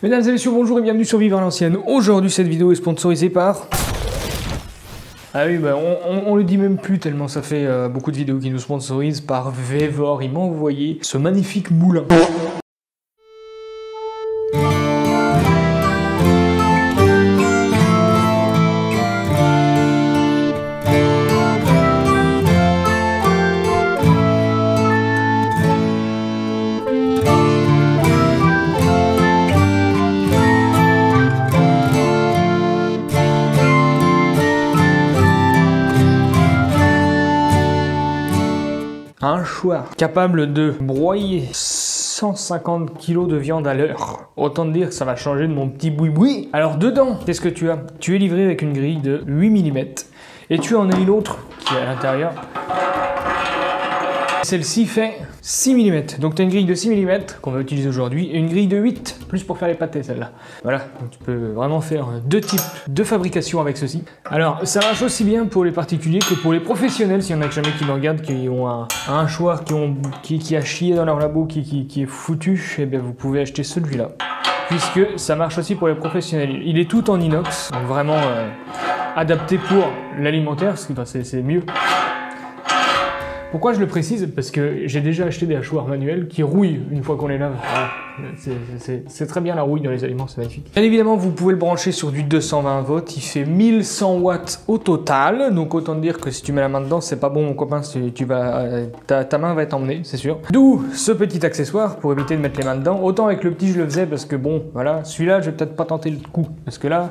Mesdames et messieurs, bonjour et bienvenue sur Vivre à l'ancienne. Aujourd'hui, cette vidéo est sponsorisée par... Ah oui, bah on le dit même plus tellement ça fait beaucoup de vidéos qui nous sponsorisent par Vévor. Ils m'ont envoyé ce magnifique moulin. Un hachoir capable de broyer 150 kg de viande à l'heure. Autant te dire que ça va changer de mon petit boui-boui. Alors dedans, qu'est-ce que tu as? Tu es livré avec une grille de 8 mm. Et tu en as une autre qui est à l'intérieur. Celle-ci fait 6 mm. Donc tu as une grille de 6 mm qu'on va utiliser aujourd'hui et une grille de 8, plus pour faire les pâtés celle-là. Voilà, donc tu peux vraiment faire deux types de fabrication avec ceci. Alors ça marche aussi bien pour les particuliers que pour les professionnels, s'il y en a jamais qui me regardent, qui ont un hachoir qui a chié dans leur labo, qui est foutu, et bien vous pouvez acheter celui-là. Puisque ça marche aussi pour les professionnels. Il est tout en inox, donc vraiment adapté pour l'alimentaire, parce que c'est mieux. Pourquoi je le précise? Parce que j'ai déjà acheté des hachoirs manuels qui rouillent une fois qu'on les lave. Voilà. C'est très bien la rouille dans les aliments, c'est magnifique. Bien évidemment, vous pouvez le brancher sur du 220 volts. Il fait 1100 watts au total. Donc autant dire que si tu mets la main dedans, c'est pas bon mon copain, ta main va être emmenée, c'est sûr. D'où ce petit accessoire pour éviter de mettre les mains dedans. Autant avec le petit je le faisais parce que bon, voilà, celui-là je vais peut-être pas tenter le coup. Parce que là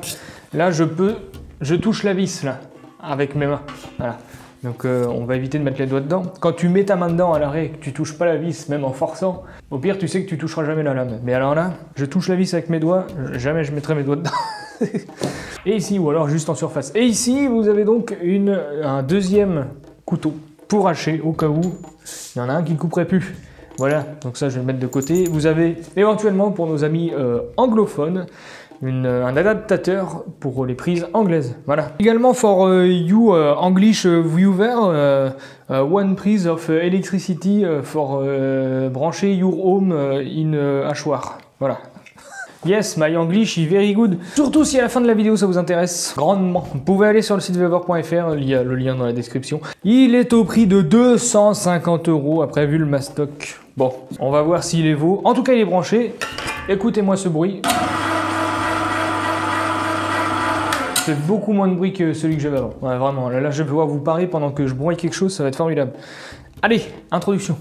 je touche la vis là, avec mes mains. Voilà. Donc on va éviter de mettre les doigts dedans. Quand tu mets ta main dedans à l'arrêt, que tu touches pas la vis, même en forçant, au pire tu sais que tu toucheras jamais la lame. Mais alors là, je touche la vis avec mes doigts, jamais je mettrai mes doigts dedans. Et ici, ou alors juste en surface. Et ici, vous avez donc un deuxième couteau pour hacher, au cas où il y en a un qui ne couperait plus. Voilà, donc ça je vais le mettre de côté. Vous avez éventuellement pour nos amis anglophones, un adaptateur pour les prises anglaises. Voilà. Également for you English viewer, one prise of electricity for brancher your home in hachoir. Voilà. Yes, my English is very good. Surtout si à la fin de la vidéo ça vous intéresse grandement, vous pouvez aller sur le site vévor.fr, il y a le lien dans la description. Il est au prix de 250 € après vu le mastoc. Bon, on va voir s'il est vaut. En tout cas, il est branché. Écoutez-moi ce bruit. C'est beaucoup moins de bruit que celui que j'avais avant. Ouais, vraiment, là je vais pouvoir vous parler pendant que je broye quelque chose, ça va être formidable. Allez, introduction.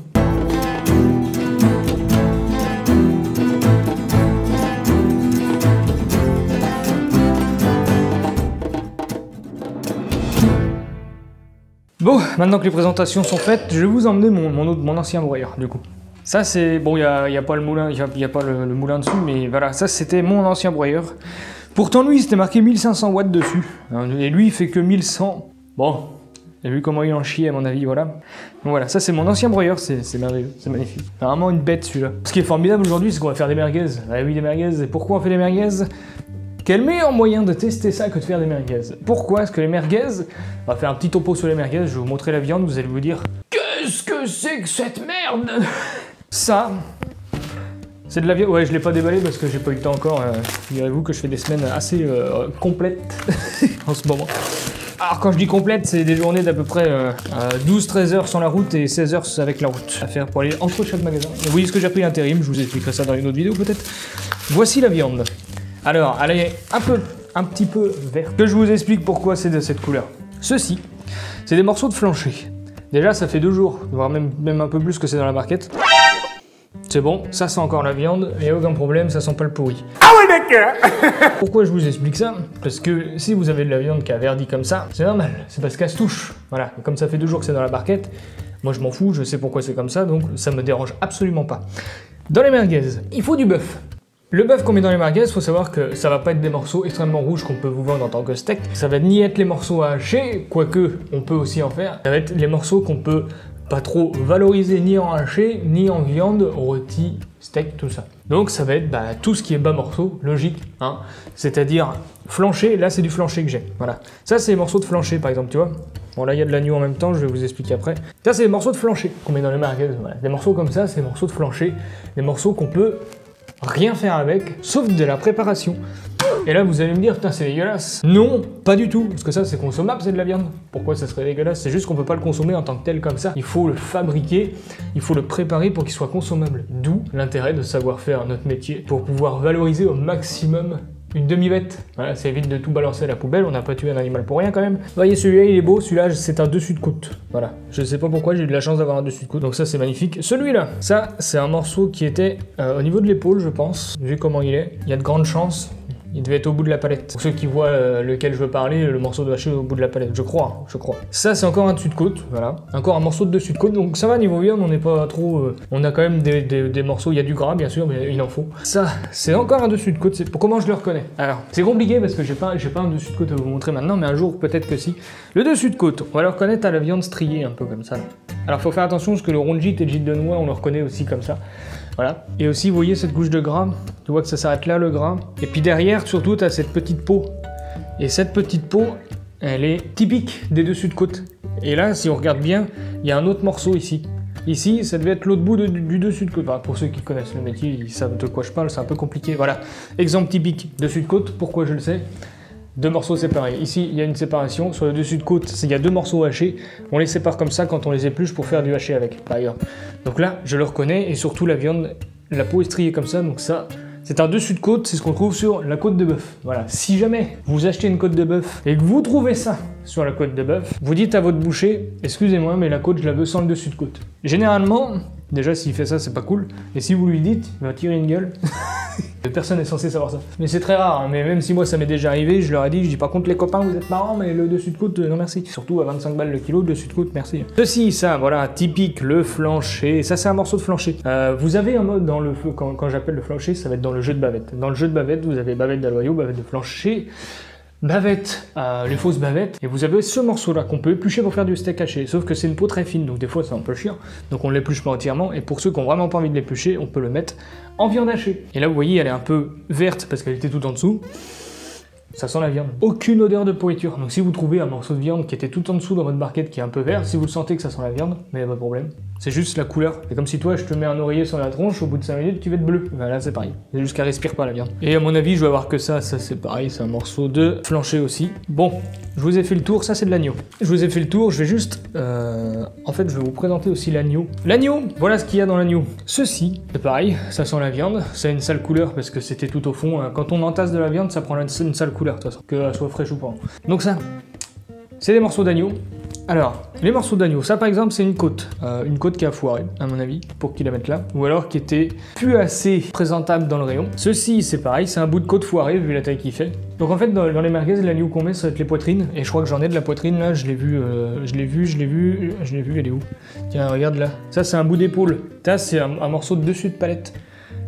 Bon, maintenant que les présentations sont faites, je vais vous emmener mon ancien broyeur, du coup. Ça c'est... Bon, il n'y a pas le moulin, il n'y a pas le moulin dessus, mais voilà, ça c'était mon ancien broyeur. Pourtant, lui, c'était marqué 1500 watts dessus. Et lui, il fait que 1100. Bon, j'ai vu comment il en chie, à mon avis, voilà. Donc voilà, ça, c'est mon ancien broyeur, c'est merveilleux, c'est magnifique. C'est vraiment une bête, celui-là. Ce qui est formidable aujourd'hui, c'est qu'on va faire des merguez. Ah oui, des merguez. Et pourquoi on fait des merguez? Quel meilleur moyen de tester ça que de faire des merguez? Pourquoi est-ce que les merguez... On va faire un petit topo sur les merguez, je vais vous montrer la viande, vous allez vous dire... Qu'est-ce que c'est que cette merde? Ça... C'est de la viande. Ouais, je l'ai pas déballé parce que j'ai pas eu le temps encore. Figurez-vous que je fais des semaines assez complètes en ce moment. Alors quand je dis complète, c'est des journées d'à peu près 12-13 heures sans la route et 16 heures avec la route à faire pour aller entre chaque magasin. Vous voyez ce que j'ai pris l'intérim, je vous expliquerai ça dans une autre vidéo peut-être. Voici la viande. Alors, elle est un petit peu verte. Que je vous explique pourquoi c'est de cette couleur. Ceci, c'est des morceaux de flancher. Déjà, ça fait 2 jours, voire même un peu plus que c'est dans la barquette. C'est bon, ça sent encore la viande, et aucun problème, ça sent pas le pourri. Ah ouais d'accord. Pourquoi je vous explique ça? Parce que si vous avez de la viande qui a verdi comme ça, c'est normal, c'est parce qu'elle se touche. Voilà, et comme ça fait 2 jours que c'est dans la barquette, moi je m'en fous, je sais pourquoi c'est comme ça, donc ça me dérange absolument pas. Dans les merguez, il faut du bœuf. Le bœuf qu'on met dans les merguez, faut savoir que ça va pas être des morceaux extrêmement rouges qu'on peut vous vendre en tant que steak. Ça va ni être les morceaux à hacher, quoique on peut aussi en faire. Ça va être les morceaux qu'on peut pas trop valoriser ni en haché, ni en viande, rôti, steak, tout ça. Donc ça va être tout ce qui est bas morceau, logique, hein. C'est-à-dire flanché, là c'est du flanché que j'ai, voilà. Ça c'est les morceaux de flanché par exemple, tu vois. Bon là il y a de l'agneau en même temps, je vais vous expliquer après. Ça c'est les morceaux de flanché qu'on met dans les merguez, voilà. Des morceaux comme ça, c'est des morceaux de flanché, des morceaux qu'on peut rien faire avec, sauf de la préparation. Et là, vous allez me dire, putain, c'est dégueulasse. Non, pas du tout, parce que ça, c'est consommable, c'est de la viande. Pourquoi ça serait dégueulasse? C'est juste qu'on peut pas le consommer en tant que tel comme ça. Il faut le fabriquer, il faut le préparer pour qu'il soit consommable. D'où l'intérêt de savoir faire notre métier, pour pouvoir valoriser au maximum une demi-bête. Voilà, ça évite de tout balancer à la poubelle, on n'a pas tué un animal pour rien quand même. Vous voyez, celui-là, il est beau, celui-là, c'est un dessus de côte. Voilà, je sais pas pourquoi, j'ai eu de la chance d'avoir un dessus de côte, donc ça, c'est magnifique. Celui-là, ça, c'est un morceau qui était au niveau de l'épaule, je pense. Vu comment il est, il y a de grandes chances. Il devait être au bout de la palette. Pour ceux qui voient lequel je veux parler, le morceau de haché au bout de la palette, je crois. Ça, c'est encore un dessus de côte, voilà. Encore un morceau de dessus de côte, donc ça va, niveau viande, on n'est pas trop... on a quand même des morceaux, il y a du gras, bien sûr, mais il en faut. Ça, c'est encore un dessus de côte, comment je le reconnais? Alors, c'est compliqué parce que j'ai pas un dessus de côte à vous montrer maintenant, mais un jour, peut-être que si. Le dessus de côte, on va le reconnaître à la viande striée, un peu comme ça. Là. Alors, faut faire attention, parce que le rond de gîte et le gîte de noix, on le reconnaît aussi comme ça. Voilà. Et aussi, vous voyez cette couche de gras, tu vois que ça s'arrête là, le gras. Et puis derrière, surtout, tu as cette petite peau. Et cette petite peau, elle est typique des dessus de côte. Et là, si on regarde bien, il y a un autre morceau ici. Ici, ça devait être l'autre bout du dessus de côte. Enfin, pour ceux qui connaissent le métier, ils savent de quoi je parle, c'est un peu compliqué. Voilà. Exemple typique, dessus de côte, pourquoi je le sais? Deux morceaux séparés. Ici, il y a une séparation. Sur le dessus de côte, il y a deux morceaux hachés. On les sépare comme ça quand on les épluche pour faire du haché avec, par exemple. Donc là, je le reconnais et surtout la viande, la peau est striée comme ça. Donc ça, c'est un dessus de côte, c'est ce qu'on trouve sur la côte de bœuf. Voilà. Si jamais vous achetez une côte de bœuf et que vous trouvez ça sur la côte de bœuf, vous dites à votre boucher, excusez-moi, mais la côte, je la veux sans le dessus de côte. Généralement, déjà, s'il fait ça, c'est pas cool. Et si vous lui dites, il va tirer une gueule. Personne n'est censé savoir ça. Mais c'est très rare, hein. Mais même si moi ça m'est déjà arrivé, je leur ai dit, par contre les copains vous êtes marrants, mais le dessus de côte, non merci. Surtout à 25 balles le kilo, le dessus de côte, merci. Ceci, ça, voilà, typique, le flancher. Ça c'est un morceau de flancher. Vous avez un mode dans le feu, quand j'appelle le flancher, ça va être dans le jeu de bavette. Dans le jeu de bavette, vous avez bavette d'aloyau, bavette de flancher, bavette, les fausses bavettes, et vous avez ce morceau-là qu'on peut éplucher pour faire du steak haché, sauf que c'est une peau très fine, donc des fois c'est un peu chiant, donc on l'épluche pas entièrement, et pour ceux qui ont vraiment pas envie de l'éplucher, on peut le mettre en viande hachée. Et là vous voyez, elle est un peu verte parce qu'elle était tout en dessous, ça sent la viande. Aucune odeur de pourriture, donc si vous trouvez un morceau de viande qui était tout en dessous dans votre barquette qui est un peu vert, si vous le sentez que ça sent la viande, mais pas de problème. C'est juste la couleur. C'est comme si toi, je te mets un oreiller sur la tronche, au bout de 5 minutes, tu vas être bleu. Ben là, c'est pareil. C'est juste qu'elle respire pas la viande. Et à mon avis, je vais avoir que ça. Ça, c'est pareil. C'est un morceau de flancher aussi. Bon, je vous ai fait le tour. Ça, c'est de l'agneau. Je vous ai fait le tour. Je vais juste... En fait, je vais vous présenter aussi l'agneau. L'agneau, voilà ce qu'il y a dans l'agneau. Ceci, c'est pareil. Ça sent la viande. Ça a une sale couleur parce que c'était tout au fond. Quand on entasse de la viande, ça prend une sale couleur, de toute façon. Qu'elle soit fraîche ou pas. Donc ça, c'est des morceaux d'agneau. Alors, les morceaux d'agneau, ça par exemple c'est une côte qui a foiré, à mon avis, pour qu'ils la mettent là, ou alors qui était plus assez présentable dans le rayon. Ceci, c'est pareil, c'est un bout de côte foiré, vu la taille qu'il fait. Donc en fait, dans les merguez, l'agneau qu'on met, ça va être les poitrines, et je crois que j'en ai de la poitrine là, je l'ai vu, elle est où? Tiens, regarde là, ça c'est un bout d'épaule, ça c'est un morceau de dessus de palette.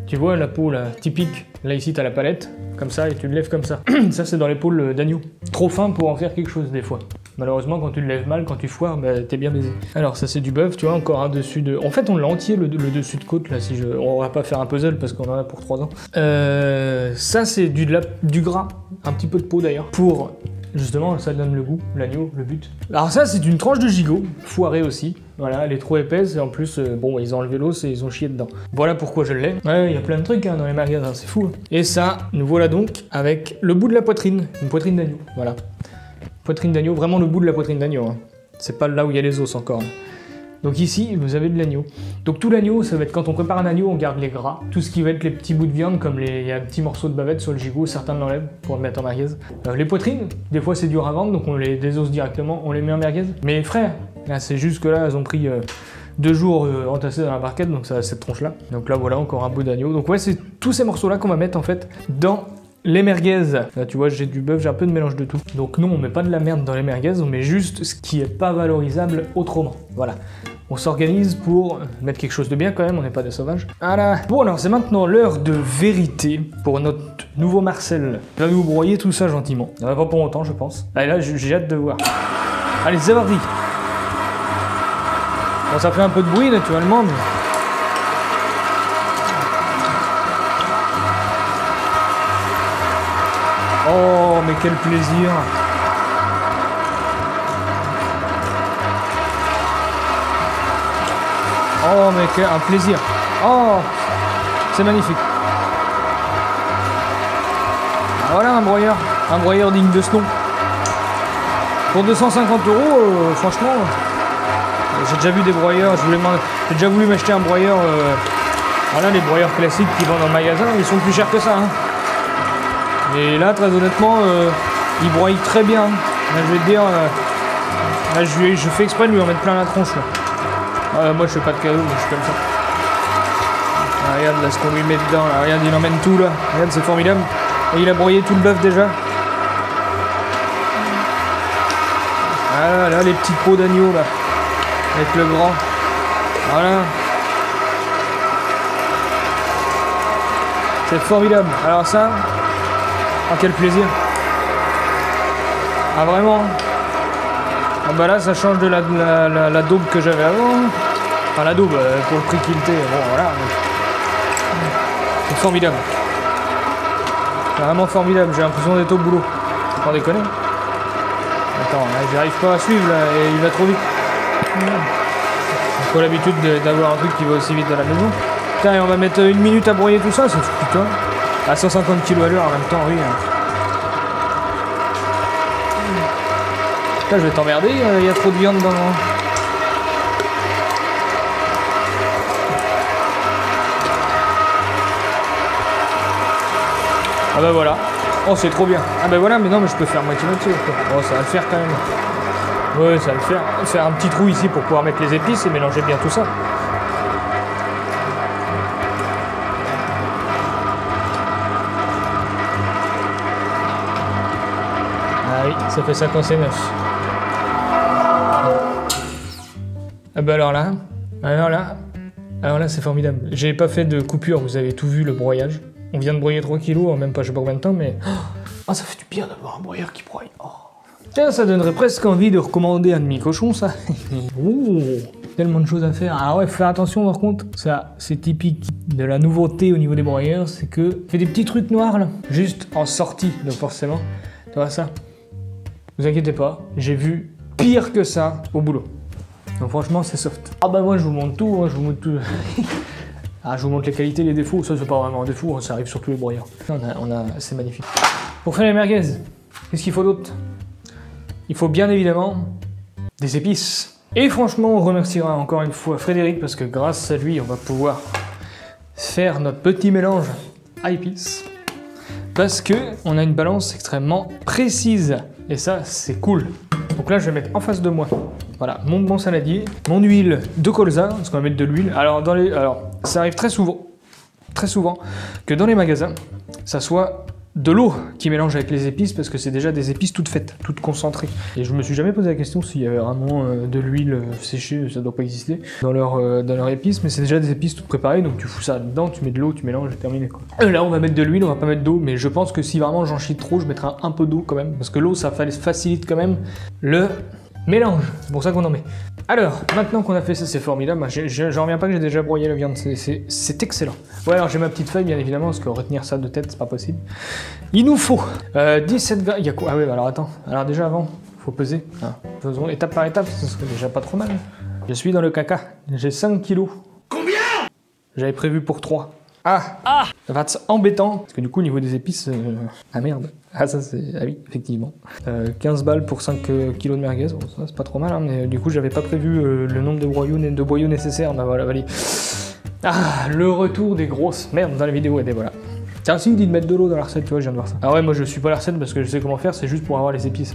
Tu vois la peau là, typique, là ici t'as la palette, comme ça, et tu le lèves comme ça. Ça c'est dans l'épaule d'agneau. Trop fin pour en faire quelque chose des fois. Malheureusement, quand tu le lèves mal, quand tu foires, bah, t'es bien baisé. Alors, ça, c'est du bœuf, tu vois, encore un dessus de... En fait, on l'a entier, le dessus de côte, là, si je... On va pas faire un puzzle, parce qu'on en a pour 3 ans. Ça, c'est du gras, un petit peu de peau, d'ailleurs, pour... Justement, ça donne le goût, l'agneau, le but. Alors ça, c'est une tranche de gigot, foirée aussi. Voilà, elle est trop épaisse, et en plus, bon, ils ont enlevé l'os et ils ont chié dedans. Voilà pourquoi je l'ai. Ouais, il y a plein de trucs hein, dans les magasins, c'est fou. Hein. Et ça, nous voilà donc avec le bout de la poitrine, une poitrine d'agneau, voilà. Poitrine d'agneau, vraiment le bout de la poitrine d'agneau. Hein. C'est pas là où il y a les os encore. Hein. Donc ici, vous avez de l'agneau. Donc tout l'agneau, ça va être quand on prépare un agneau, on garde les gras. Tout ce qui va être les petits bouts de viande, comme il y a un petit morceau de bavette sur le gigot, certains l'enlèvent pour le mettre en merguez. Les poitrines, des fois c'est dur à vendre, donc on les désosse directement, on les met en merguez. Mais frère, là c'est juste que là, elles ont pris 2 jours entassés dans la barquette, donc ça a cette tronche-là. Donc là voilà, encore un bout d'agneau. Donc ouais, c'est tous ces morceaux-là qu'on va mettre en fait dans... les merguez. Là, tu vois, j'ai du bœuf, j'ai un peu de mélange de tout. Donc non, on met pas de la merde dans les merguez, on met juste ce qui est pas valorisable autrement. Voilà. On s'organise pour mettre quelque chose de bien quand même, on n'est pas des sauvages. Voilà. Bon alors, c'est maintenant l'heure de vérité pour notre nouveau Marcel. Il va nous broyer tout ça gentiment. Il va pas pour longtemps, je pense. Allez, là, j'ai hâte de voir. Allez, c'est parti. Bon, ça fait un peu de bruit naturellement, mais... Oh, mais quel plaisir! Oh, mais quel un plaisir! Oh, c'est magnifique! Voilà un broyeur digne de ce nom. Pour 250 €, franchement, j'ai déjà vu des broyeurs, j'ai déjà voulu m'acheter un broyeur, voilà les broyeurs classiques qui vendent en magasin, ils sont plus chers que ça. Hein. Et là, très honnêtement, ils broient très bien. Là, je vais te dire, là, je fais exprès de lui en mettre plein la tronche. Là. Moi, je fais pas de cadeaux, mais je suis comme ça. Ah, regarde là ce qu'on lui met dedans, là. Regarde, il emmène tout là. Regarde, c'est formidable. Et il a broyé tout le bœuf déjà. Ah là, les petites peaux d'agneau là. Avec le grand. Voilà. C'est formidable. Alors ça, oh, quel plaisir. Ah vraiment. Ah bah là, ça change de la daube que j'avais avant. Enfin la daube, pour le prix qu'il était. Bon voilà. C'est formidable. C'est vraiment formidable. J'ai l'impression d'être au boulot. Sans déconner. Attends, là, j'arrive pas à suivre là, et il va trop vite. J'ai pas l'habitude d'avoir un truc qui va aussi vite à la maison. Putain, et on va mettre 1 minute à broyer tout ça, c'est putain. À 150 kg à l'heure en même temps, oui. Putain, je vais t'emmerder, il y a trop de viande dans le... Ah bah voilà. Oh, c'est trop bien. Ah bah voilà, mais non, mais je peux faire moitié-moitié. Oh, ça va le faire quand même. Ouais, ça va le faire. Faire un petit trou ici pour pouvoir mettre les épices et mélanger bien tout ça. Ah oui, ça fait ça quand c'est neuf. Ah bah alors là, c'est formidable. J'ai pas fait de coupure, vous avez tout vu le broyage. On vient de broyer 3 kilos en même pas je sais pas combien de temps, mais... Oh, ça fait du bien d'avoir un broyeur qui broye. Oh. Tiens, ça donnerait presque envie de recommander un demi-cochon, ça. Oh, tellement de choses à faire. Alors ouais, faut faire attention par contre. Ça, c'est typique de la nouveauté au niveau des broyeurs, c'est que... fait des petits trucs noirs, là. Juste en sortie, donc forcément. Tu vois ça? Vous inquiétez pas, j'ai vu pire que ça au boulot. Donc franchement, c'est soft. Ah bah moi, je vous montre tout, hein, je vous montre tout. Ah, je vous montre les qualités, les défauts. Ça, c'est pas vraiment un défaut, ça arrive sur tous les broyeurs. C'est magnifique. Pour faire les merguez, qu'est-ce qu'il faut d'autre? Il faut bien évidemment des épices. Et franchement, on remerciera encore une fois Frédéric parce que grâce à lui, on va pouvoir faire notre petit mélange à épices. Parce que on a une balance extrêmement précise. Et ça, c'est cool. Donc là, je vais mettre en face de moi, voilà, mon bon saladier, mon huile de colza, parce qu'on va mettre de l'huile. Alors, ça arrive très souvent que dans les magasins, ça soit de l'eau qui mélange avec les épices, parce que c'est déjà des épices toutes faites, toutes concentrées. Et je me suis jamais posé la question s'il y avait vraiment de l'huile séchée, ça doit pas exister, dans leur épices, mais c'est déjà des épices toutes préparées, donc tu fous ça dedans, tu mets de l'eau, tu mélanges et terminé quoi. Là on va mettre de l'huile, on va pas mettre d'eau, mais je pense que si vraiment j'en chie trop, je mettrai un peu d'eau quand même, parce que l'eau ça facilite quand même le mélange, c'est pour ça qu'on en met. Alors, maintenant qu'on a fait ça, c'est formidable. J'en reviens pas que j'ai déjà broyé la viande, c'est excellent. Ouais, alors j'ai ma petite feuille, bien évidemment, parce que retenir ça de tête, c'est pas possible. Il nous faut 17 grammes. Il y a quoi? Ah oui, alors attends. Alors déjà avant, faut peser. Ah, faisons étape par étape, ce serait déjà pas trop mal. Je suis dans le caca. J'ai 5 kilos. Combien? J'avais prévu pour 3. Ah, ça va être embêtant, parce que du coup, au niveau des épices, ah merde. Ah ça c'est, ah oui, effectivement. 15 balles pour 5 kilos de merguez, bon, ça c'est pas trop mal, hein, mais du coup, j'avais pas prévu le nombre de boyaux nécessaires, bah voilà, allez. Ah, le retour des grosses merdes dans la vidéo, et voilà. Tiens, si, il dit de mettre de l'eau dans la recette, tu vois, je viens de voir ça. Ah ouais, moi je suis pas la recette parce que je sais comment faire, c'est juste pour avoir les épices.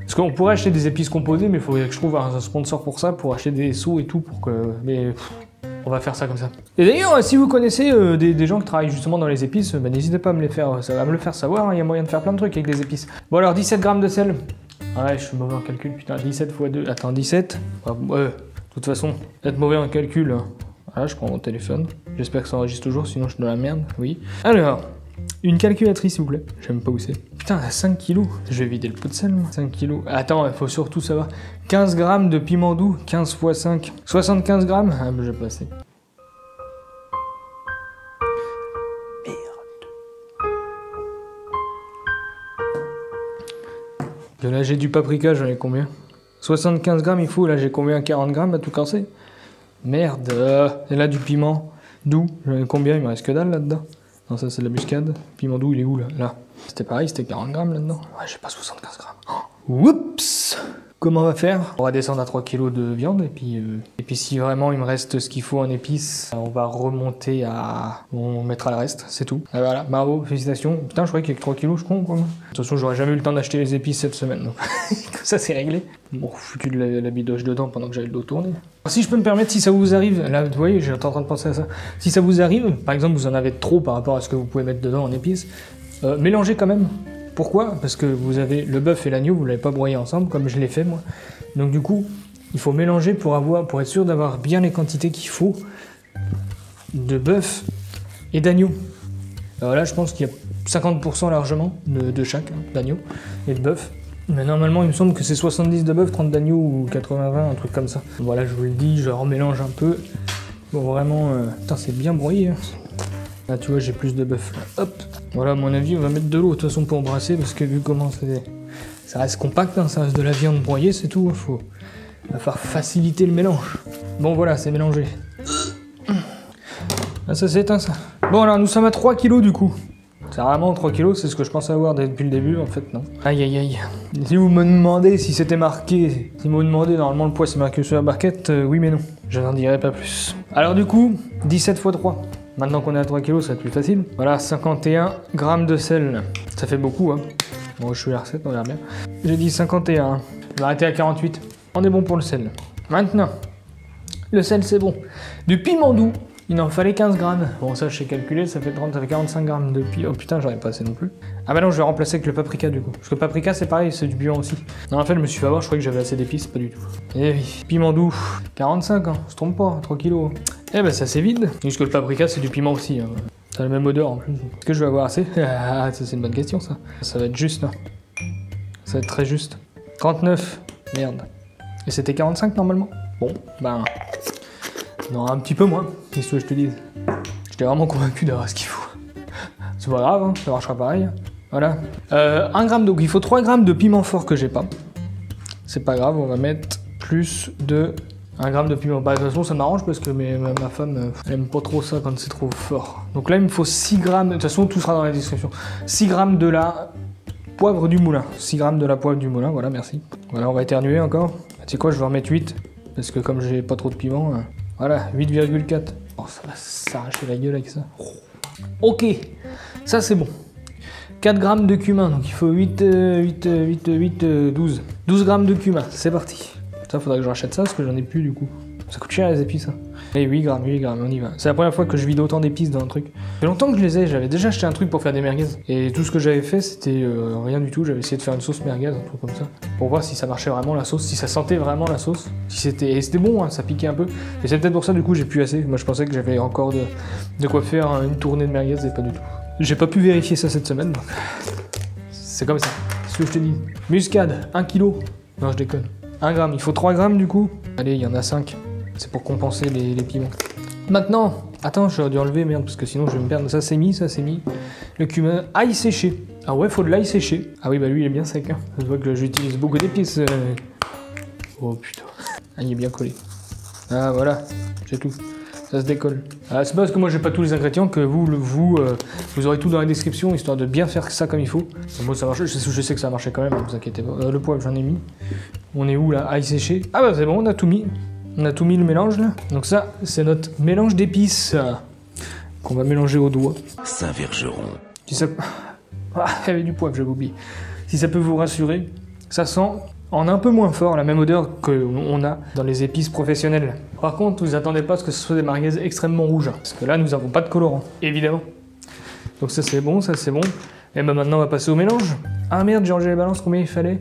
Parce qu'on pourrait acheter des épices composées, mais il faudrait que je trouve un sponsor pour ça, pour acheter des seaux et tout, pour que... Mais... on va faire ça comme ça. Et d'ailleurs, si vous connaissez des gens qui travaillent justement dans les épices, bah, n'hésitez pas à me le faire savoir, il y a moyen de faire plein de trucs avec des épices. Bon alors, 17 grammes de sel. Ouais, je suis mauvais en calcul, putain, 17 x 2, attends, 17. Ouais, de toute façon, être mauvais en calcul, hein. Voilà, je prends mon téléphone. J'espère que ça enregistre toujours, sinon je suis dans la merde, oui. Alors, une calculatrice s'il vous plaît, je sais même pas où c'est. Putain, à 5 kilos, je vais vider le pot de sel, moi. 5 kilos. Attends, il faut surtout savoir. 15 grammes de piment doux, 15 x 5. 75 grammes. Ah, bah j'ai pas assez. Merde. Là, j'ai du paprika, j'en ai combien? 75 grammes, il faut. Là, j'ai combien? 40 grammes à tout casser? Merde. Et là, du piment doux, j'en ai combien? Il me reste que dalle là-dedans. Non, ça c'est de la muscade. Piment doux, il est où là? Là. C'était pareil, c'était 40 grammes là-dedans. Ouais, j'ai pas 75 grammes. Oh. Oups! Comment on va faire? On va descendre à 3 kg de viande et puis si vraiment il me reste ce qu'il faut en épices, on va remonter à... On mettra le reste, c'est tout. Et voilà, bravo, félicitations. Putain, je croyais qu'avec 3 kg, je compte quoi. De toute façon, j'aurais jamais eu le temps d'acheter les épices cette semaine. Donc ça, c'est réglé. Bon, foutu de la bidoche dedans pendant que j'avais le dos tourné. Si je peux me permettre, si ça vous arrive, là, vous voyez, j'étais en train de penser à ça. Si ça vous arrive, par exemple, vous en avez trop par rapport à ce que vous pouvez mettre dedans en épices, mélangez quand même. Pourquoi? Parce que vous avez le bœuf et l'agneau, vous ne l'avez pas broyé ensemble, comme je l'ai fait moi. Donc du coup, il faut mélanger pour être sûr d'avoir bien les quantités qu'il faut de bœuf et d'agneau. Alors là, je pense qu'il y a 50% largement de chaque, hein, d'agneau et de bœuf. Mais normalement, il me semble que c'est 70 de bœuf, 30 d'agneau ou 80-20, un truc comme ça. Voilà, je vous le dis, je remélange un peu. Bon, vraiment... Putain, c'est bien broyé, hein. Là, tu vois, j'ai plus de bœuf. Hop. Voilà, à mon avis, on va mettre de l'eau de toute façon pour brasser, parce que vu comment ça reste compact, hein, ça reste de la viande broyée, c'est tout. Il va falloir faciliter le mélange. Bon, voilà, c'est mélangé. Là, ça s'est éteint, ça. Bon, alors, nous sommes à 3 kg du coup. C'est vraiment 3 kg, c'est ce que je pensais avoir depuis le début, en fait, non. Aïe, aïe, aïe. Si vous me demandez si c'était marqué, si vous me demandez, normalement, le poids, c'est marqué sur la barquette, oui, mais non. Je n'en dirai pas plus. Alors, du coup, 17 x 3. Maintenant qu'on est à 3 kg, ça va être plus facile. Voilà, 51 grammes de sel. Ça fait beaucoup, hein. Bon, je suis à la recette, on verra bien. J'ai dit 51. Je vais arrêter à 48. On est bon pour le sel. Maintenant, le sel, c'est bon. Du piment doux, il en fallait 15 grammes. Bon, ça, je sais calculer, ça fait 45 grammes de piment. Oh putain, j'aurais pas assez non plus. Ah bah non, je vais remplacer avec le paprika, du coup. Parce que le paprika, c'est pareil, c'est du piment aussi. Non, en fait, je me suis fait avoir, je croyais que j'avais assez d'épices, pas du tout. Eh oui, piment doux, 45, hein. On se trompe pas, 3 kg. Eh ben, ça c'est vide. Puisque le paprika, c'est du piment aussi. Hein. Ça a la même odeur en plus. Est-ce que je vais avoir assez? Ah, ça c'est une bonne question, ça. Ça va être juste, là. Ça va être très juste. 39. Merde. Et c'était 45 normalement? Bon, ben... Non, un petit peu moins, qu'est-ce que je te dise. J'étais vraiment convaincu d'avoir ce qu'il faut. C'est pas grave, hein, ça marchera pareil. Voilà. 1 gramme, donc il faut 3 grammes de piment fort que j'ai pas. C'est pas grave, on va mettre plus de 1 gramme de piment. Bah, de toute façon, ça m'arrange parce que ma femme, elle aime pas trop ça quand c'est trop fort. Donc là, il me faut 6 grammes. De toute façon, tout sera dans la description. 6 grammes de la poivre du moulin. 6 grammes de la poivre du moulin, voilà, merci. Voilà, on va éternuer encore. Tu sais quoi, je vais en mettre 8. Parce que comme j'ai pas trop de piment, voilà, 8,4. Oh, ça va s'arracher la gueule avec ça. Ok, ça c'est bon. 4 grammes de cumin, donc il faut 12. 12 grammes de cumin, c'est parti. Ça, faudrait que je rachète ça parce que j'en ai plus du coup. Ça coûte cher les épices. Hein. Et 8 grammes, on y va. C'est la première fois que je vide autant d'épices dans un truc. Ça fait longtemps que je les ai, j'avais déjà acheté un truc pour faire des merguez. Et tout ce que j'avais fait, c'était rien du tout. J'avais essayé de faire une sauce merguez, un truc comme ça. Pour voir si ça marchait vraiment la sauce, si ça sentait vraiment la sauce. Si c'était bon, hein, ça piquait un peu. Et c'est peut-être pour ça du coup j'ai plus assez. Moi je pensais que j'avais encore de quoi faire une tournée de merguez et pas du tout. J'ai pas pu vérifier ça cette semaine. Donc... C'est comme ça. Qu'est-ce que je te dis? Muscade, 1 kg. Non, je déconne. 1 gramme, il faut 3 grammes du coup. Allez, il y en a 5. C'est pour compenser les piments. Maintenant, attends, j'aurais dû enlever, merde, parce que sinon je vais me perdre. Ça c'est mis. Le cumin, ail séché. Ah ouais, faut de l'ail séché. Ah oui, bah lui il est bien sec. Hein. Ça se voit que j'utilise beaucoup d'épices. Oh putain. Ah, il est bien collé. Ah voilà, c'est tout. Ça se décolle. Ah, c'est pas parce que moi j'ai pas tous les ingrédients que vous aurez tout dans la description, histoire de bien faire ça comme il faut. Moi ça marche, je sais que ça a marché quand même, ne vous inquiétez pas. Le poivre j'en ai mis. On est où là? Ail séché. Ah bah c'est bon, on a tout mis. On a tout mis le mélange là. Donc ça, c'est notre mélange d'épices qu'on va mélanger au doigt. Saint-Vergeron. Si ça... Ah, il y avait du poivre, j'avais oublié. Si ça peut vous rassurer, ça sent en un peu moins fort la même odeur qu'on a dans les épices professionnelles. Par contre, vous attendez pas à ce que ce soit des merguez extrêmement rouges. Parce que là, nous n'avons pas de colorant, évidemment. Donc ça c'est bon, ça c'est bon. Et ben maintenant, on va passer au mélange. Ah merde, j'ai rangé les balances, combien il fallait?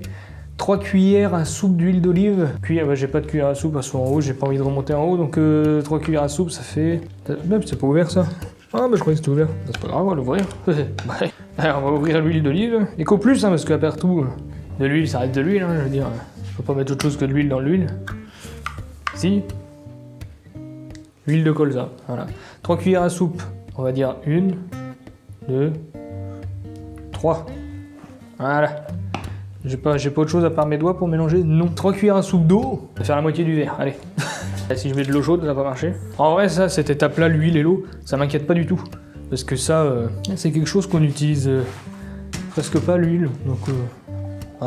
3 cuillères à soupe d'huile d'olive. Cuillère, bah, j'ai pas de cuillère à soupe, parce qu'en haut, j'ai pas envie de remonter en haut, donc 3 cuillères à soupe, ça fait... C'est pas ouvert ça. Ah bah je croyais que c'était ouvert. Bah, c'est pas grave, on va l'ouvrir. Ouais. Alors, on va ouvrir l'huile d'olive. Et qu'au plus, hein, parce qu'à partout, de l'huile, ça reste de l'huile, hein, je veux dire. Faut pas mettre autre chose que de l'huile dans l'huile. Si. Huile de colza, voilà. 3 cuillères à soupe, on va dire 1, 2, 3. Voilà. J'ai pas autre chose à part mes doigts pour mélanger? Non. 3 cuillères à soupe d'eau, ça va faire la moitié du verre, allez. Si je mets de l'eau chaude, ça va pas marcher. En vrai, ça, cette étape-là, l'huile et l'eau, ça m'inquiète pas du tout. Parce que ça, c'est quelque chose qu'on utilise presque pas l'huile. Donc,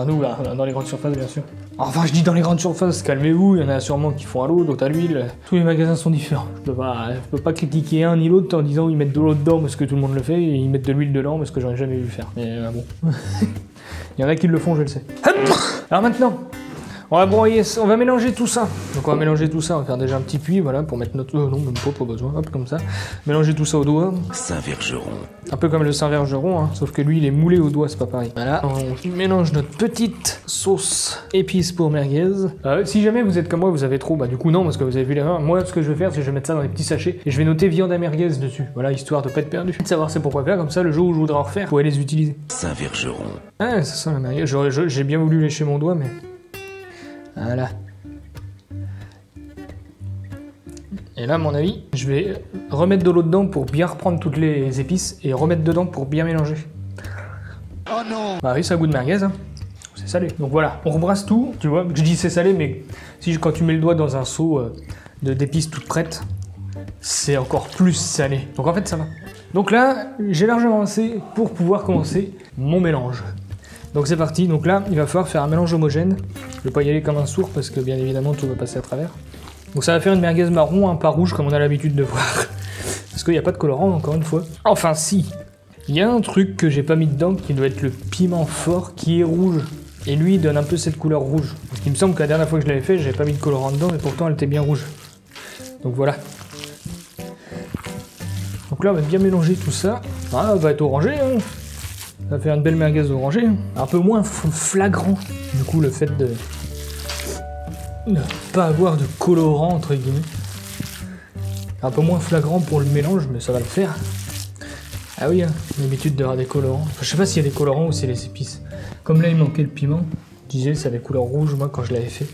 nous, là, dans les grandes surfaces, bien sûr. Enfin, je dis dans les grandes surfaces, calmez-vous, il y en a sûrement qui font à l'eau, d'autres à l'huile. Tous les magasins sont différents. Je peux pas critiquer un ni l'autre en disant ils mettent de l'eau dedans parce que tout le monde le fait, et ils mettent de l'huile dedans parce que j'en ai jamais vu faire. Mais bon. Il y en a qui le font, je le sais. Alors maintenant, on va broyer, on va mélanger tout ça. Donc on va mélanger tout ça, on va faire déjà un petit puits, voilà, pour mettre notre... non, même pas besoin, hop, comme ça. Mélanger tout ça au doigt. Saint-Vergeron. Un peu comme le Saint-Vergeron, hein, sauf que lui, il est moulé au doigt, c'est pas pareil. Voilà, on mélange notre petite sauce épice pour merguez. Si jamais vous êtes comme moi, vous avez trop, bah du coup non, parce que vous avez vu l'erreur. Moi, ce que je vais faire, c'est que je vais mettre ça dans des petits sachets, et je vais noter viande à merguez dessus. Voilà, histoire de pas être perdu. De savoir c'est pourquoi faire, comme ça, le jour où je voudrais en refaire, vous pourrez les utiliser. Saint-Vergeron. Ah, c'est ça la merguez. J'ai bien voulu lécher mon doigt, mais... Voilà. Et là, à mon avis, je vais remettre de l'eau dedans pour bien reprendre toutes les épices et remettre dedans pour bien mélanger. Oh non! Bah oui, ça a goût de merguez, hein. C'est salé. Donc voilà, on rebrasse tout. Tu vois, je dis c'est salé, mais quand tu mets le doigt dans un seau d'épices toutes prêtes, c'est encore plus salé. Donc en fait, ça va. Donc là, j'ai largement assez pour pouvoir commencer mon mélange. Donc c'est parti, donc là il va falloir faire un mélange homogène. Je vais pas y aller comme un sourd parce que bien évidemment tout va passer à travers. Donc ça va faire une merguez marron, hein, pas rouge comme on a l'habitude de voir. Parce qu'il n'y a pas de colorant encore une fois. Enfin si, il y a un truc que j'ai pas mis dedans qui doit être le piment fort qui est rouge. Et lui il donne un peu cette couleur rouge. Parce qu'il me semble que la dernière fois que je l'avais fait, j'avais pas mis de colorant dedans mais pourtant elle était bien rouge. Donc voilà. Donc là on va bien mélanger tout ça. Ah, elle va être orangé, hein. Ça va faire une belle merguez orangée, un peu moins flagrant. Du coup, le fait de ne pas avoir de colorant, entre guillemets. Un peu moins flagrant pour le mélange, mais ça va le faire. Ah oui, hein, l'habitude d'avoir des colorants. Enfin, je sais pas s'il y a des colorants ou c'est les épices. Comme là, il manquait le piment. Je disais, ça avait couleur rouge, moi, quand je l'avais fait.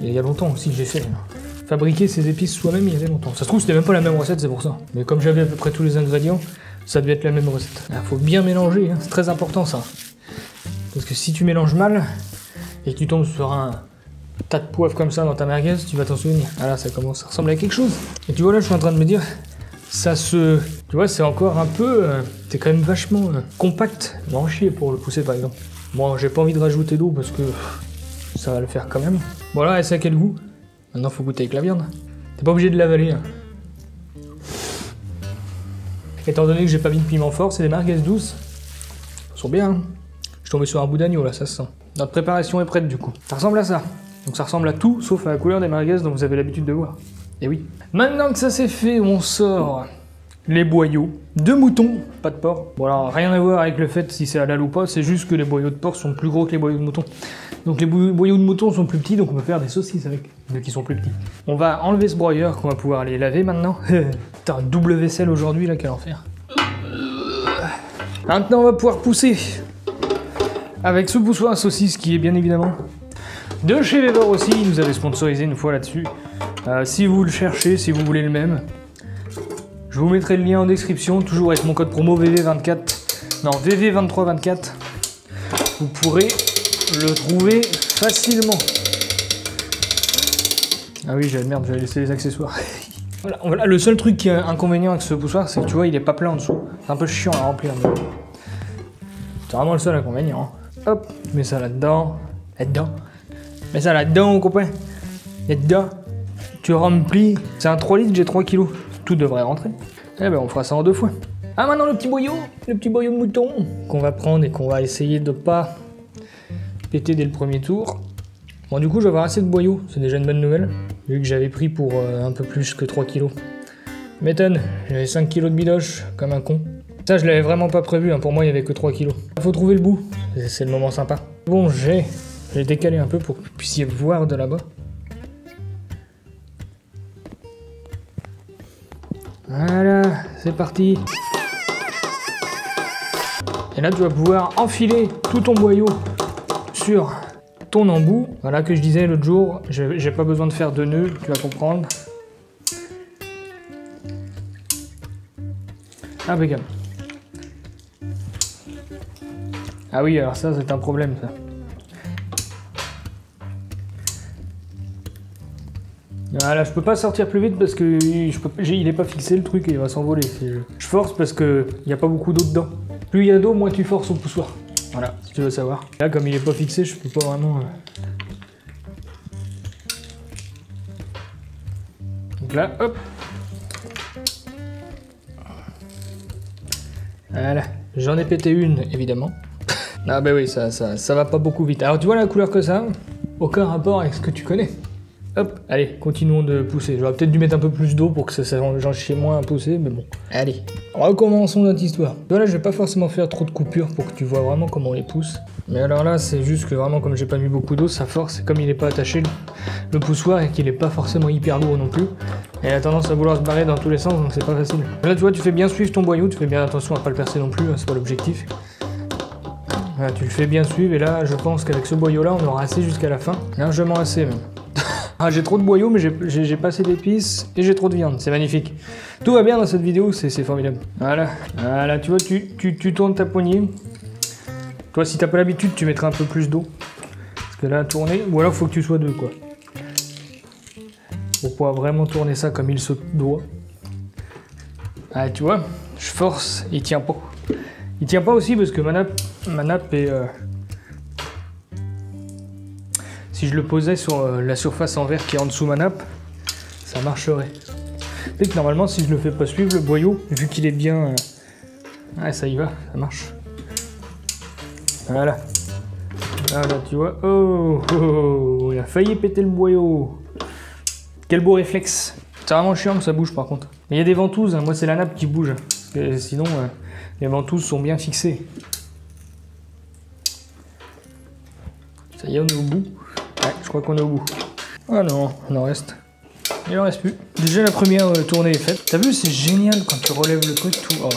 Il y a longtemps aussi que j'ai fait. Fabriquer ces épices soi-même, il y avait longtemps. Ça se trouve, c'était même pas la même recette, c'est pour ça. Mais comme j'avais à peu près tous les ingrédients, ça devait être la même recette. Il faut bien mélanger, hein. C'est très important ça. Parce que si tu mélanges mal, et que tu tombes sur un tas de poivre comme ça dans ta merguez, tu vas t'en souvenir. Ah là, ça commence à ressembler à quelque chose. Et tu vois là, je suis en train de me dire, ça se... Tu vois, c'est encore un peu... c'est quand même vachement compact. Il va en chier pour le pousser par exemple. Bon, j'ai pas envie de rajouter d'eau parce que ça va le faire quand même. Voilà, et ça a quel goût? Maintenant, faut goûter avec la viande. T'es pas obligé de l'avaler. Hein. Étant donné que j'ai pas mis de piment fort, c'est des merguez douces. Elles sont bien, hein. Je suis tombé sur un bout d'agneau là, ça se sent. Notre préparation est prête du coup. Ça ressemble à ça. Donc ça ressemble à tout, sauf à la couleur des merguez dont vous avez l'habitude de voir. Et oui. Maintenant que ça c'est fait, on sort les boyaux de mouton, pas de porc. Bon alors, rien à voir avec le fait si c'est halal ou pas, c'est juste que les boyaux de porc sont plus gros que les boyaux de mouton. Donc les boyaux de mouton sont plus petits, donc on peut faire des saucisses avec, vu qu'ils sont plus petits. On va enlever ce broyeur qu'on va pouvoir aller laver maintenant. Putain, double vaisselle aujourd'hui là, quel enfer. Maintenant on va pouvoir pousser avec ce poussoir à saucisse qui est bien évidemment de chez Weber aussi, ils nous avaient sponsorisé une fois là-dessus. Si vous le cherchez, si vous voulez le même, je vous mettrai le lien en description, toujours avec mon code promo VV24, non VV2324, vous pourrez le trouver facilement. Ah oui, merde, j'avais laissé les accessoires. Voilà, le seul truc qui est inconvénient avec ce poussoir, c'est que tu vois, il est pas plein en dessous. C'est un peu chiant à remplir. Mais... c'est vraiment le seul inconvénient. Hein. Hop, mets ça là-dedans. Là-dedans. Mets ça là-dedans, mon copain. Là-dedans. Tu remplis. C'est un 3 litres, j'ai 3 kilos. Tout devrait rentrer. Eh ben, on fera ça en 2 fois. Ah, maintenant, le petit boyau de mouton. Qu'on va prendre et qu'on va essayer de pas péter dès le premier tour. Bon, du coup, je vais avoir assez de boyaux. C'est déjà une bonne nouvelle. Vu que j'avais pris pour un peu plus que 3 kilos. M'étonne, j'avais 5 kilos de bidoche, comme un con. Ça, je l'avais vraiment pas prévu, hein. Pour moi, il y avait que 3 kilos. Faut trouver le bout, c'est le moment sympa. Bon, j'ai décalé un peu pour que vous puissiez voir de là-bas. Voilà, c'est parti. Et là, tu vas pouvoir enfiler tout ton boyau sur ton embout. Voilà que je disais l'autre jour, j'ai pas besoin de faire de nœuds, tu vas comprendre. Impeccable. Ah oui, alors ça, c'est un problème, ça. Voilà, je peux pas sortir plus vite parce que il est pas fixé le truc et il va s'envoler. Je force parce que il y a pas beaucoup d'eau dedans. Plus il y a d'eau, moins tu forces au poussoir. Voilà, si tu veux savoir. Là, comme il est pas fixé, je peux pas vraiment... Donc là, hop. Voilà, j'en ai pété une, évidemment. Ah bah oui, ça va pas beaucoup vite. Alors tu vois la couleur que ça a? Aucun rapport avec ce que tu connais. Hop, allez, continuons de pousser. J'aurais peut-être dû mettre un peu plus d'eau pour que j'en chie moins à pousser, mais bon. Allez, recommençons notre histoire. Voilà, je vais pas forcément faire trop de coupures pour que tu vois vraiment comment on les pousse. Mais alors là, c'est juste que vraiment, comme j'ai pas mis beaucoup d'eau, ça force. Et comme il est pas attaché, le poussoir, et qu'il est pas forcément hyper lourd non plus, et il a tendance à vouloir se barrer dans tous les sens, donc c'est pas facile. Là, tu vois, tu fais bien suivre ton boyau, tu fais bien attention à pas le percer non plus, hein, c'est pas l'objectif. Voilà, tu le fais bien suivre, et là, je pense qu'avec ce boyau-là, on aura assez jusqu'à la fin. Largement assez, même. Ah, j'ai trop de boyaux, mais j'ai pas assez d'épices et j'ai trop de viande, c'est magnifique. Tout va bien dans cette vidéo, c'est formidable. Voilà, voilà, tu vois, tu tournes ta poignée. Toi, si t'as pas l'habitude, tu mettras un peu plus d'eau. Parce que là, tourner, ou alors faut que tu sois deux, quoi. Pour pouvoir vraiment tourner ça comme il se doit. Ah, tu vois, je force, il tient pas. Il tient pas aussi parce que ma nappe est... Si je le posais sur la surface en verre qui est en dessous ma nappe, ça marcherait. Tu sais que normalement, si je le fais pas suivre, le boyau, vu qu'il est bien... Ouais, ça y va, ça marche. Voilà. Voilà, tu vois. Oh, oh, oh, il a failli péter le boyau. Quel beau réflexe. C'est vraiment chiant que ça bouge par contre. Mais il y a des ventouses, hein. Moi c'est la nappe qui bouge. Parce que sinon, les ventouses sont bien fixées. Ça y est, on est au bout. Ouais, je crois qu'on est au bout. Ah non, il en reste. Il en reste plus. Déjà la première tournée est faite. T'as vu, c'est génial quand tu relèves le truc tout. Oh.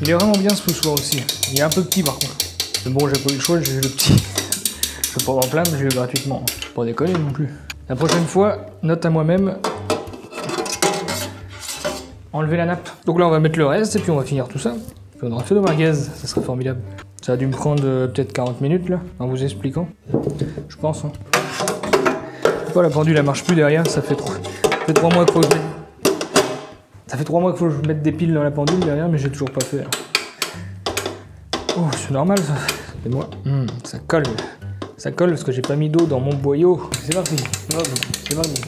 Il est vraiment bien ce poussoir aussi. Il est un peu petit par contre. Mais bon, j'ai pas eu le choix, j'ai eu le petit. Je peux pas en plaindre, j'ai eu gratuitement. Pas déconner non plus. La prochaine fois, note à moi-même. Enlever la nappe. Donc là, on va mettre le reste et puis on va finir tout ça. Puis on aura fait nos merguez, ça serait formidable. Ça a dû me prendre peut-être 40 minutes là, en vous expliquant. Je pense. Hein. Oh, la pendule elle marche plus derrière, ça fait 3 mois qu'il faut que je mette... Ça fait 3 mois qu'il faut que je mette des piles dans la pendule derrière, mais j'ai toujours pas fait. Oh, c'est normal ça. C'est moi. Ça colle. Ça colle parce que j'ai pas mis d'eau dans mon boyau. C'est parti. C'est parti.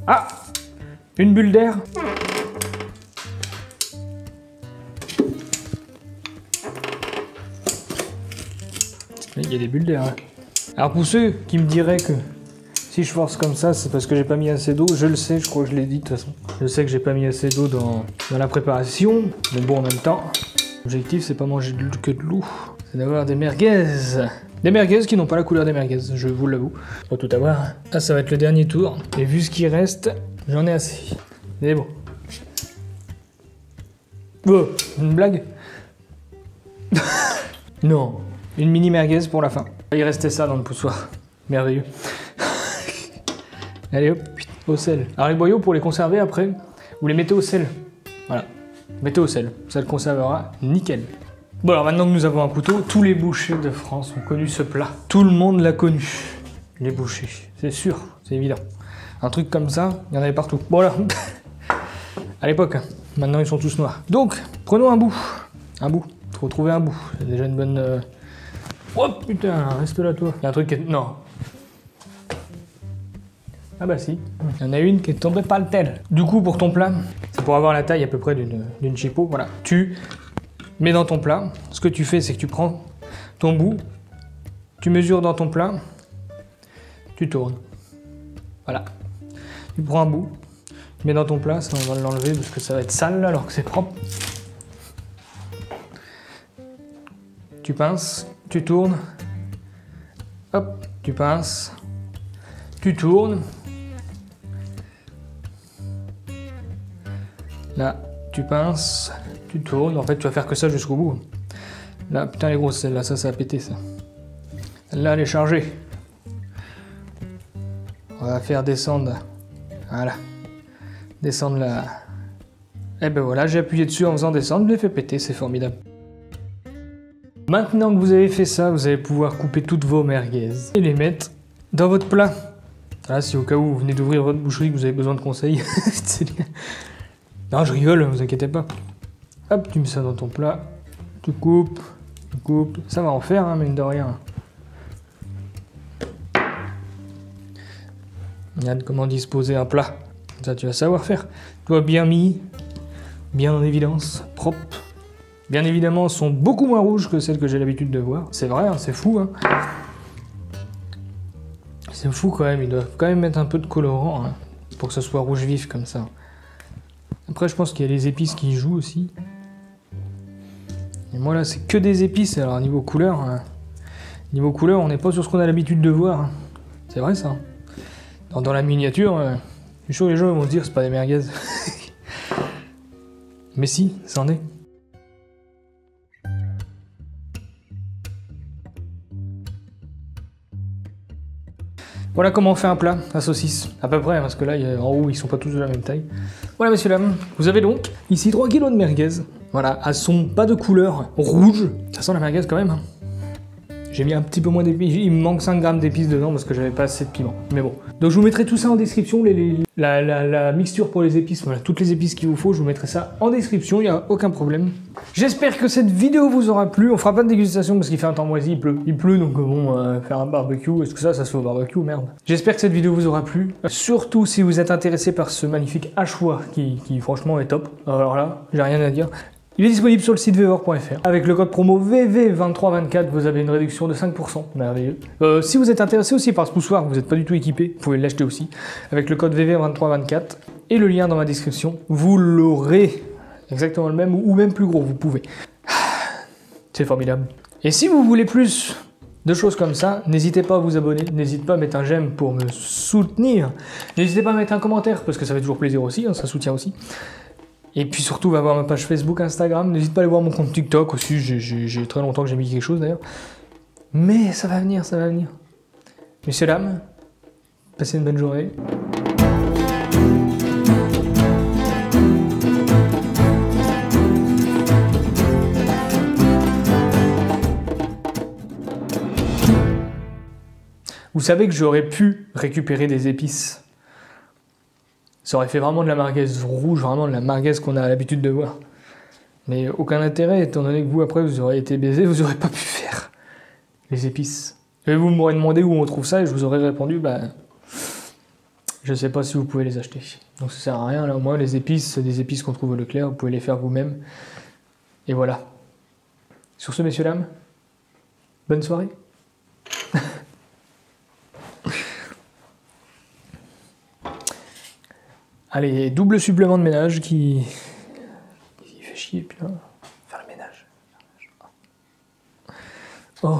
Ah! Une bulle d'air. Il y a des bulles d'air. Hein. Alors pour ceux qui me diraient que si je force comme ça, c'est parce que j'ai pas mis assez d'eau, je le sais, je crois que je l'ai dit de toute façon. Je sais que j'ai pas mis assez d'eau dans la préparation, mais bon en même temps, l'objectif c'est pas manger que de l'eau, c'est d'avoir des merguez. Des merguez qui n'ont pas la couleur des merguez, je vous l'avoue. Faut tout avoir. Ah, ça va être le dernier tour, et vu ce qui reste, j'en ai assez. C'est bon. Oh, une blague? Non. Une mini merguez pour la fin. Il restait ça dans le poussoir. Merveilleux. Allez hop, au sel. Alors les boyaux, pour les conserver après, vous les mettez au sel. Voilà. Mettez au sel. Ça le conservera nickel. Bon alors maintenant que nous avons un couteau, tous les bouchers de France ont connu ce plat. Tout le monde l'a connu. Les bouchers. C'est sûr, c'est évident. Un truc comme ça, il y en avait partout. Bon là. À l'époque, hein. Maintenant ils sont tous noirs. Donc, prenons un bout. Un bout. Faut trouver un bout. C'est déjà une bonne... Oh putain, reste là toi. Il y a un truc qui est... Non. Ah bah si. Il y en a une qui est tombée par le tel. Du coup, pour ton plat, c'est pour avoir la taille à peu près d'une chipot, voilà. Tu mets dans ton plat. Ce que tu fais, c'est que tu prends ton bout, tu mesures dans ton plat, tu tournes. Voilà. Tu prends un bout, tu mets dans ton plat, ça on va l'enlever parce que ça va être sale alors que c'est propre. Tu pinces, tu tournes, hop, tu pinces, tu tournes, là, tu pinces, tu tournes, en fait tu vas faire que ça jusqu'au bout. Là, putain les grosses, celle-là, ça a pété ça. Celle-là, elle est chargée. On va faire descendre, voilà, descendre là. Et ben voilà, j'ai appuyé dessus en faisant descendre, je l'ai fait péter, c'est formidable. Maintenant que vous avez fait ça, vous allez pouvoir couper toutes vos merguez et les mettre dans votre plat. Là, si au cas où vous venez d'ouvrir votre boucherie, que vous avez besoin de conseils, non, je rigole, vous inquiétez pas. Hop, tu mets ça dans ton plat, tu coupes, ça va en faire, hein, mine de rien. Regarde comment disposer un plat, ça tu vas savoir faire. Toi bien mis, bien en évidence, propre. Bien évidemment, sont beaucoup moins rouges que celles que j'ai l'habitude de voir. C'est vrai, hein, c'est fou. Hein. C'est fou quand même, ils doivent quand même mettre un peu de colorant hein, pour que ça soit rouge vif comme ça. Après, je pense qu'il y a les épices qui y jouent aussi. Et moi là, c'est que des épices, alors niveau couleur, on n'est pas sur ce qu'on a l'habitude de voir. Hein. C'est vrai ça. Dans la miniature, je suis sûr que les gens vont se dire c'est pas des merguez. Mais si, ça en est. Voilà comment on fait un plat à saucisse, à peu près, parce que là, en haut, ils sont pas tous de la même taille. Voilà, messieurs, dames, vous avez donc ici 3 kg de merguez. Voilà, elles sont pas de couleur rouge. Ça sent la merguez quand même. Hein. J'ai mis un petit peu moins d'épices, il me manque 5 grammes d'épices dedans parce que j'avais pas assez de piment. Mais bon. Donc je vous mettrai tout ça en description, la mixture pour les épices, voilà, toutes les épices qu'il vous faut, je vous mettrai ça en description, il n'y a aucun problème. J'espère que cette vidéo vous aura plu, on fera pas de dégustation parce qu'il fait un temps moisi, il pleut donc bon, faire un barbecue, est-ce que ça se fait au barbecue, merde. J'espère que cette vidéo vous aura plu, surtout si vous êtes intéressé par ce magnifique hachoir qui franchement est top, alors là, j'ai rien à dire. Il est disponible sur le site vevor.fr. Avec le code promo VV2324, vous avez une réduction de 5%. Merveilleux. Si vous êtes intéressé aussi par ce poussoir, vous n'êtes pas du tout équipé, vous pouvez l'acheter aussi. Avec le code VV2324 et le lien dans ma description, vous l'aurez exactement le même ou même plus gros, vous pouvez. C'est formidable. Et si vous voulez plus de choses comme ça, n'hésitez pas à vous abonner, n'hésitez pas à mettre un j'aime pour me soutenir, n'hésitez pas à mettre un commentaire parce que ça fait toujours plaisir aussi, hein, ça soutient aussi. Et puis surtout, va voir ma page Facebook, Instagram. N'hésite pas à aller voir mon compte TikTok aussi. J'ai très longtemps que j'ai mis quelque chose d'ailleurs. Mais ça va venir, ça va venir. Messieurs, dames, passez une bonne journée. Vous savez que j'aurais pu récupérer des épices. Ça aurait fait vraiment de la merguez rouge, vraiment de la merguez qu'on a l'habitude de voir. Mais aucun intérêt, étant donné que vous, après, vous aurez été baisé, vous n'aurez pas pu faire les épices. Et vous m'aurez demandé où on trouve ça, et je vous aurais répondu, bah, je sais pas si vous pouvez les acheter. Donc ça sert à rien, là, au moins, les épices, c'est des épices qu'on trouve au Leclerc, vous pouvez les faire vous-même. Et voilà. Sur ce, messieurs, dames, bonne soirée. Allez, double supplément de ménage qui fait chier, puis là, faire le ménage. Oh.